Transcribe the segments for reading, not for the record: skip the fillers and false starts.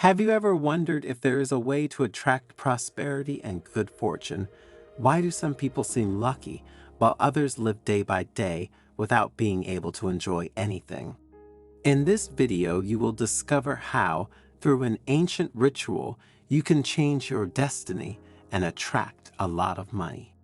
Have you ever wondered if there is a way to attract prosperity and good fortune? Why do some people seem lucky while others live day by day without being able to enjoy anything? In this video, you will discover how, through an ancient ritual, you can change your destiny and attract a lot of money.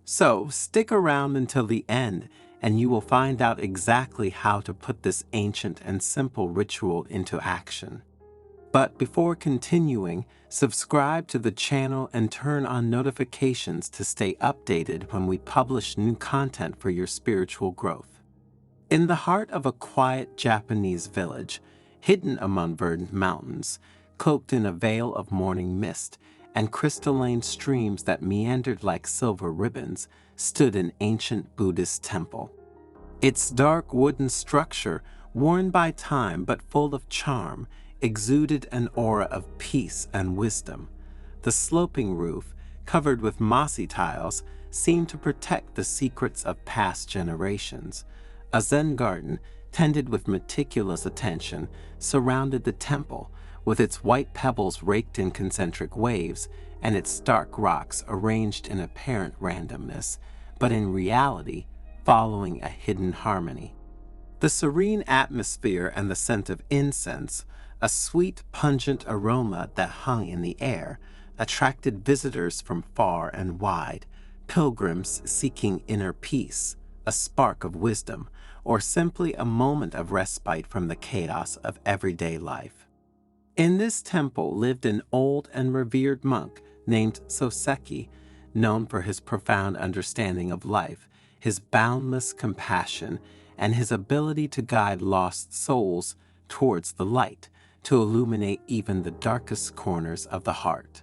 So, stick around until the end and you will find out exactly how to put this ancient and simple ritual into action. But before continuing, subscribe to the channel and turn on notifications to stay updated when we publish new content for your spiritual growth. In the heart of a quiet Japanese village, hidden among verdant mountains, cloaked in a veil of morning mist, and crystalline streams that meandered like silver ribbons, stood an ancient Buddhist temple. Its dark wooden structure, worn by time but full of charm, exuded an aura of peace and wisdom. The sloping roof, covered with mossy tiles, seemed to protect the secrets of past generations. A Zen garden, tended with meticulous attention, surrounded the temple, with its white pebbles raked in concentric waves and its stark rocks arranged in apparent randomness, but in reality following a hidden harmony. The serene atmosphere and the scent of incense, a sweet, pungent aroma that hung in the air, attracted visitors from far and wide, pilgrims seeking inner peace, a spark of wisdom, or simply a moment of respite from the chaos of everyday life. In this temple lived an old and revered monk named Soseki, known for his profound understanding of life, his boundless compassion, and his ability to guide lost souls towards the light, to illuminate even the darkest corners of the heart.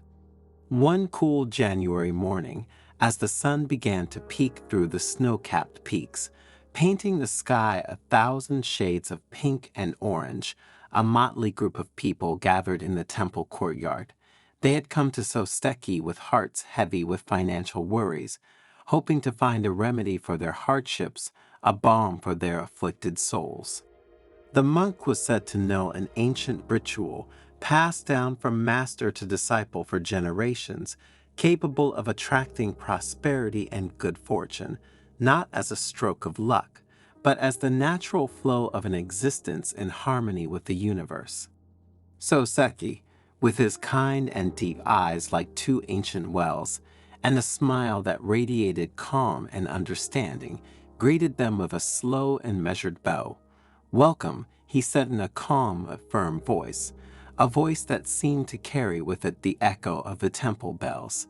One cool January morning, as the sun began to peek through the snow-capped peaks, painting the sky 1,000 shades of pink and orange, a motley group of people gathered in the temple courtyard. They had come to Soseki with hearts heavy with financial worries, hoping to find a remedy for their hardships, a balm for their afflicted souls. The monk was said to know an ancient ritual passed down from master to disciple for generations, capable of attracting prosperity and good fortune, not as a stroke of luck, but as the natural flow of an existence in harmony with the universe. Soseki, with his kind and deep eyes like two ancient wells, and a smile that radiated calm and understanding, greeted them with a slow and measured bow. "Welcome," he said in a calm, firm voice, a voice that seemed to carry with it the echo of the temple bells.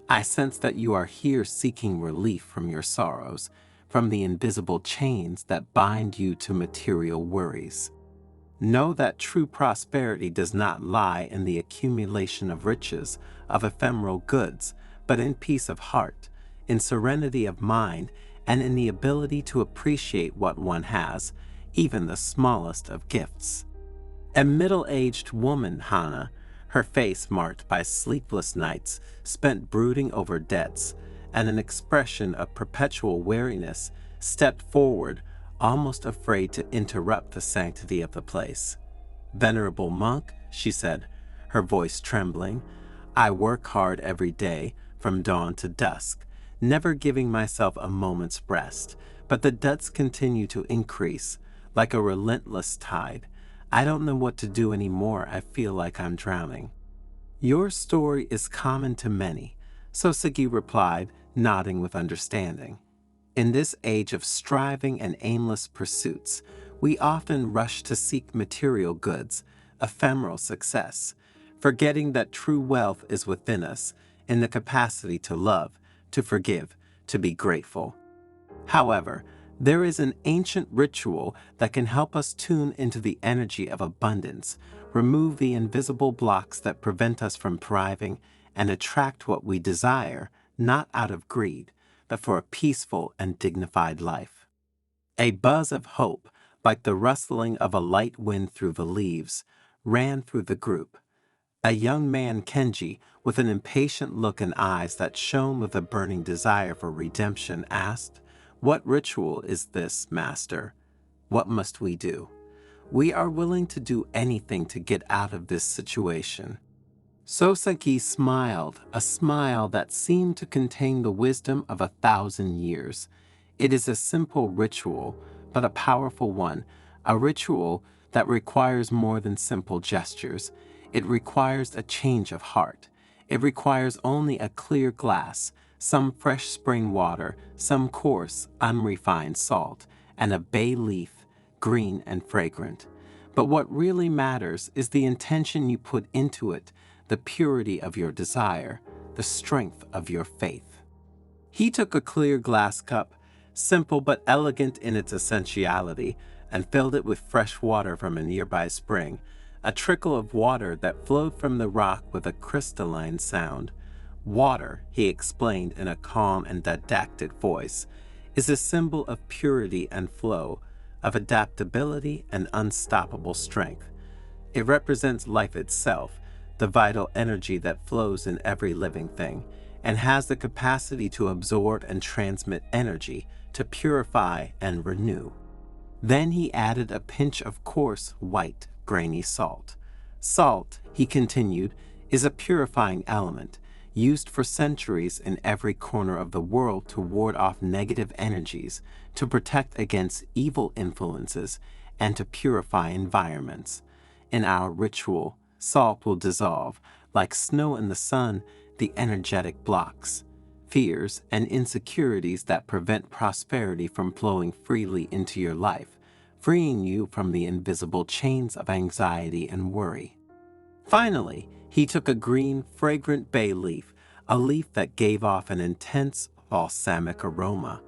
"I sense that you are here seeking relief from your sorrows, from the invisible chains that bind you to material worries. Know that true prosperity does not lie in the accumulation of riches, of ephemeral goods, but in peace of heart, in serenity of mind, and in the ability to appreciate what one has, even the smallest of gifts." A middle-aged woman, Hana, her face marked by sleepless nights spent brooding over debts and an expression of perpetual weariness, stepped forward, almost afraid to interrupt the sanctity of the place. "Venerable monk," she said, her voice trembling, "I work hard every day, from dawn to dusk, never giving myself a moment's rest, but the debts continue to increase, like a relentless tide. I don't know what to do anymore. I feel like I'm drowning." "Your story is common to many," Soseki replied, nodding with understanding. "In this age of striving and aimless pursuits, we often rush to seek material goods, ephemeral success, forgetting that true wealth is within us, in the capacity to love, to forgive, to be grateful. However, there is an ancient ritual that can help us tune into the energy of abundance, remove the invisible blocks that prevent us from thriving, and attract what we desire, not out of greed, but for a peaceful and dignified life." A buzz of hope, like the rustling of a light wind through the leaves, ran through the group. A young man, Kenji, with an impatient look and eyes that shone with a burning desire for redemption, asked, "What ritual is this, master? What must we do?" We are willing to do anything to get out of this situation. Soseki smiled, a smile that seemed to contain the wisdom of 1,000 years. It is a simple ritual, but a powerful one, a ritual that requires more than simple gestures. It requires a change of heart. It requires only a clear glass, some fresh spring water, some coarse, unrefined salt, and a bay leaf, green and fragrant. But what really matters is the intention you put into it, the purity of your desire, the strength of your faith. He took a clear glass cup, simple but elegant in its essentiality, and filled it with fresh water from a nearby spring, a trickle of water that flowed from the rock with a crystalline sound. Water, he explained in a calm and didactic voice, is a symbol of purity and flow, of adaptability and unstoppable strength. It represents life itself, the vital energy that flows in every living thing, and has the capacity to absorb and transmit energy, to purify and renew. Then he added a pinch of coarse, white, grainy salt. Salt, he continued, is a purifying element, used for centuries in every corner of the world to ward off negative energies, to protect against evil influences, and to purify environments. In our ritual, salt will dissolve, like snow in the sun, the energetic blocks, fears, and insecurities that prevent prosperity from flowing freely into your life, freeing you from the invisible chains of anxiety and worry. Finally, he took a green, fragrant bay leaf, a leaf that gave off an intense, balsamic aroma.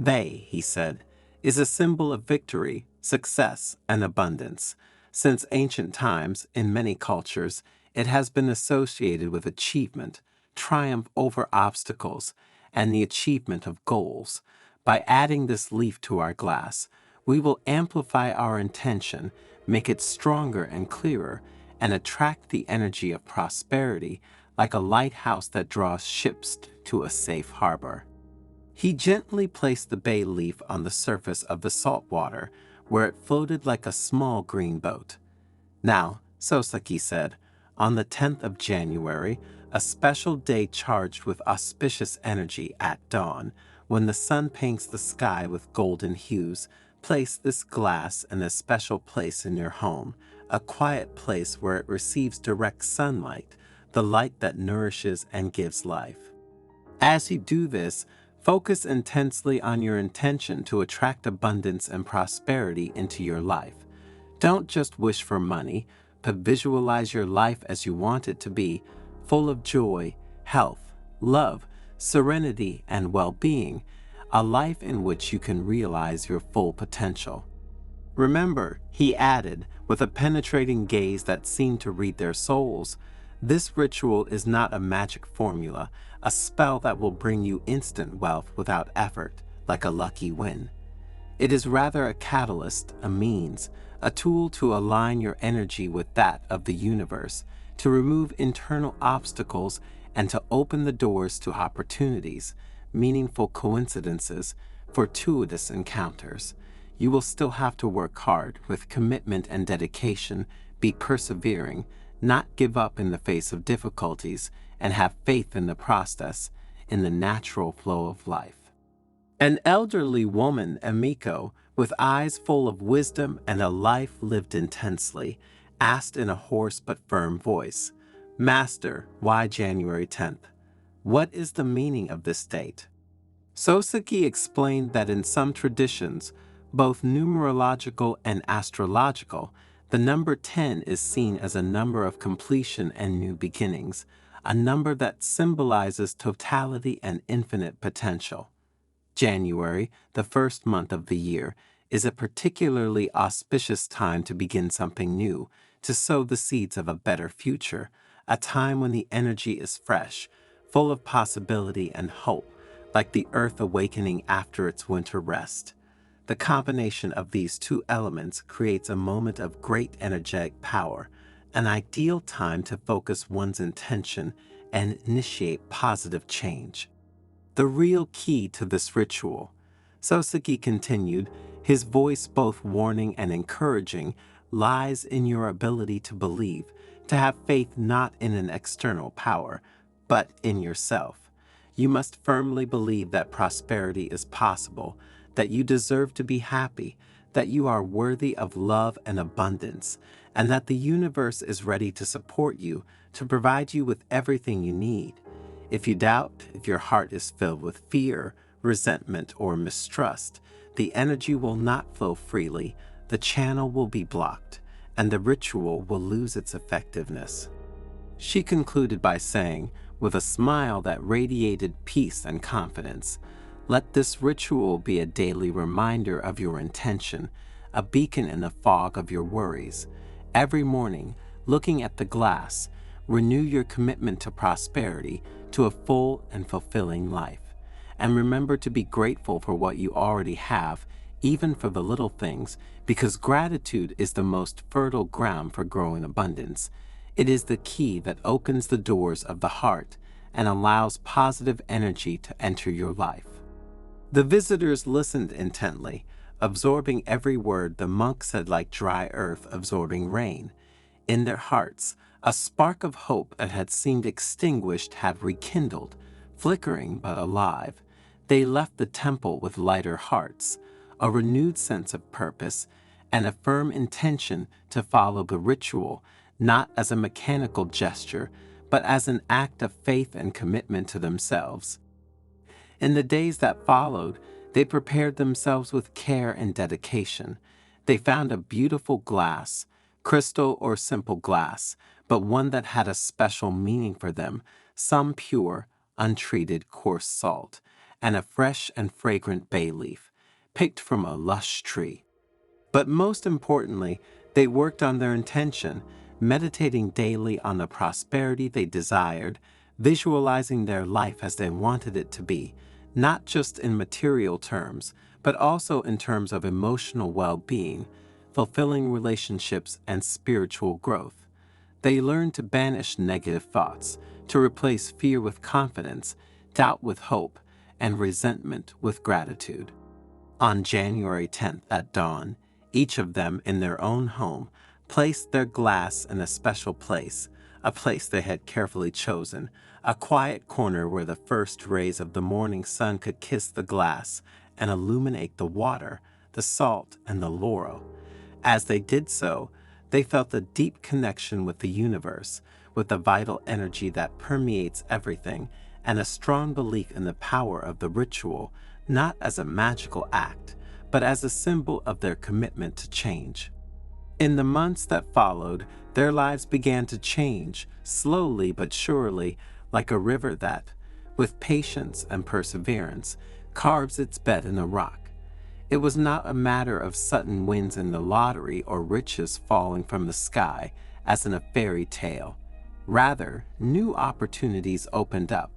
Bay, he said, is a symbol of victory, success, and abundance. Since ancient times, in many cultures, it has been associated with achievement, triumph over obstacles, and the achievement of goals. By adding this leaf to our glass, we will amplify our intention, make it stronger and clearer, and attract the energy of prosperity like a lighthouse that draws ships to a safe harbor. He gently placed the bay leaf on the surface of the salt water, where it floated like a small green boat. Now, Soseki said, on the 10th of January, a special day charged with auspicious energy at dawn, when the sun paints the sky with golden hues, place this glass in a special place in your home, a quiet place where it receives direct sunlight, the light that nourishes and gives life. As you do this, focus intensely on your intention to attract abundance and prosperity into your life. Don't just wish for money, but visualize your life as you want it to be, full of joy, health, love, serenity, and well-being, a life in which you can realize your full potential. Remember, he added, with a penetrating gaze that seemed to read their souls, this ritual is not a magic formula, a spell that will bring you instant wealth without effort, like a lucky win. It is rather a catalyst, a means, a tool to align your energy with that of the universe, to remove internal obstacles and to open the doors to opportunities, meaningful coincidences, fortuitous encounters. You will still have to work hard with commitment and dedication, be persevering, not give up in the face of difficulties, and have faith in the process, in the natural flow of life. An elderly woman, Emiko, with eyes full of wisdom and a life lived intensely, asked in a hoarse but firm voice, "Master, why January 10th? What is the meaning of this date?" Soseki explained that in some traditions, both numerological and astrological, the number 10 is seen as a number of completion and new beginnings, a number that symbolizes totality and infinite potential. January, the first month of the year, is a particularly auspicious time to begin something new, to sow the seeds of a better future, a time when the energy is fresh, full of possibility and hope, like the earth awakening after its winter rest. The combination of these two elements creates a moment of great energetic power, an ideal time to focus one's intention and initiate positive change. The real key to this ritual, Soseki continued, his voice both warning and encouraging, lies in your ability to believe, to have faith not in an external power, but in yourself. You must firmly believe that prosperity is possible, that you deserve to be happy, that you are worthy of love and abundance, and that the universe is ready to support you, to provide you with everything you need. If you doubt, if your heart is filled with fear, resentment, or mistrust, the energy will not flow freely, the channel will be blocked, and the ritual will lose its effectiveness. She concluded by saying, with a smile that radiated peace and confidence, "Let this ritual be a daily reminder of your intention, a beacon in the fog of your worries. Every morning, looking at the glass, renew your commitment to prosperity, to a full and fulfilling life. And remember to be grateful for what you already have, even for the little things, because gratitude is the most fertile ground for growing abundance. It is the key that opens the doors of the heart and allows positive energy to enter your life." The visitors listened intently, absorbing every word the monk said like dry earth absorbing rain. In their hearts, a spark of hope that had seemed extinguished had rekindled, flickering but alive. They left the temple with lighter hearts, a renewed sense of purpose, and a firm intention to follow the ritual, not as a mechanical gesture, but as an act of faith and commitment to themselves. In the days that followed, they prepared themselves with care and dedication. They found a beautiful glass, crystal or simple glass, but one that had a special meaning for them, some pure, untreated coarse salt, and a fresh and fragrant bay leaf, picked from a lush tree. But most importantly, they worked on their intention, meditating daily on the prosperity they desired, visualizing their life as they wanted it to be, not just in material terms, but also in terms of emotional well-being, fulfilling relationships, and spiritual growth. They learned to banish negative thoughts, to replace fear with confidence, doubt with hope, and resentment with gratitude. On January 10th at dawn, each of them in their own home placed their glass in a special place, a place they had carefully chosen, a quiet corner where the first rays of the morning sun could kiss the glass and illuminate the water, the salt, and the laurel. As they did so, they felt a deep connection with the universe, with the vital energy that permeates everything, and a strong belief in the power of the ritual, not as a magical act, but as a symbol of their commitment to change. In the months that followed, their lives began to change, slowly but surely, like a river that, with patience and perseverance, carves its bed in a rock. It was not a matter of sudden wins in the lottery or riches falling from the sky, as in a fairy tale. Rather, new opportunities opened up,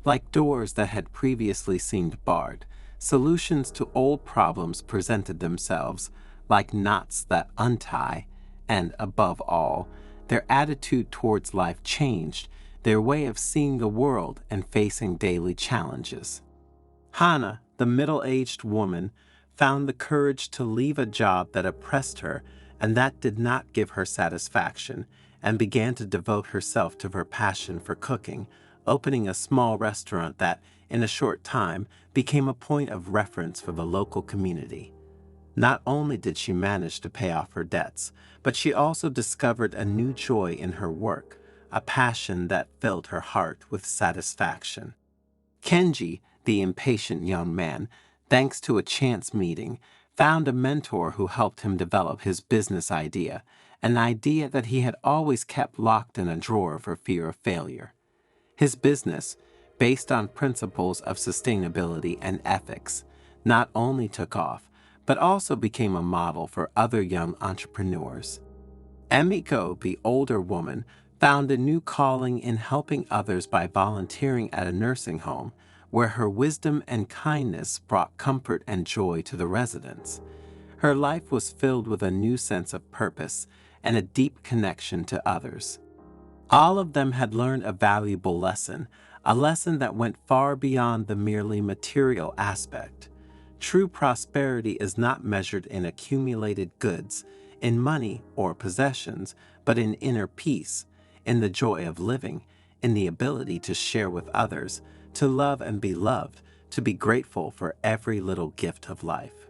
like doors that had previously seemed barred. Solutions to old problems presented themselves, like knots that untie, and above all, their attitude towards life changed, their way of seeing the world and facing daily challenges. Hannah, the middle-aged woman, found the courage to leave a job that oppressed her and that did not give her satisfaction, and began to devote herself to her passion for cooking, opening a small restaurant that, in a short time, became a point of reference for the local community. Not only did she manage to pay off her debts, but she also discovered a new joy in her work, a passion that filled her heart with satisfaction. Kenji, the impatient young man, thanks to a chance meeting, found a mentor who helped him develop his business idea, an idea that he had always kept locked in a drawer for fear of failure. His business, based on principles of sustainability and ethics, not only took off, but also became a model for other young entrepreneurs. Emiko, the older woman, found a new calling in helping others by volunteering at a nursing home, where her wisdom and kindness brought comfort and joy to the residents. Her life was filled with a new sense of purpose and a deep connection to others. All of them had learned a valuable lesson, a lesson that went far beyond the merely material aspect. True prosperity is not measured in accumulated goods, in money or possessions, but in inner peace, in the joy of living, in the ability to share with others, to love and be loved, to be grateful for every little gift of life.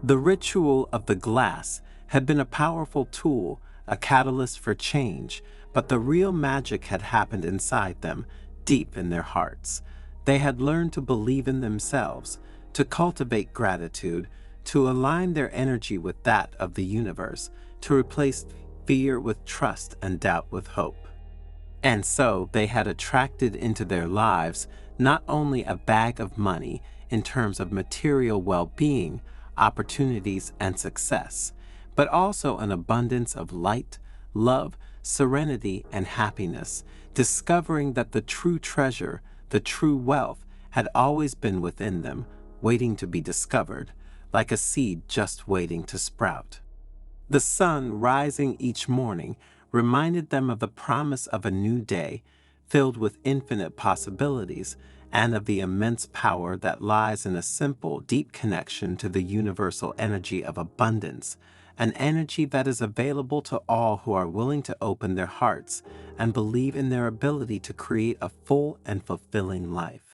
The ritual of the glass had been a powerful tool, a catalyst for change, but the real magic had happened inside them, deep in their hearts. They had learned to believe in themselves, to cultivate gratitude, to align their energy with that of the universe, to replace fear with trust and doubt with hope. And so they had attracted into their lives not only a bag of money in terms of material well-being, opportunities, and success, but also an abundance of light, love, serenity, and happiness, discovering that the true treasure, the true wealth, had always been within them, waiting to be discovered, like a seed just waiting to sprout. The sun rising each morning reminded them of the promise of a new day, filled with infinite possibilities, and of the immense power that lies in a simple, deep connection to the universal energy of abundance, an energy that is available to all who are willing to open their hearts and believe in their ability to create a full and fulfilling life.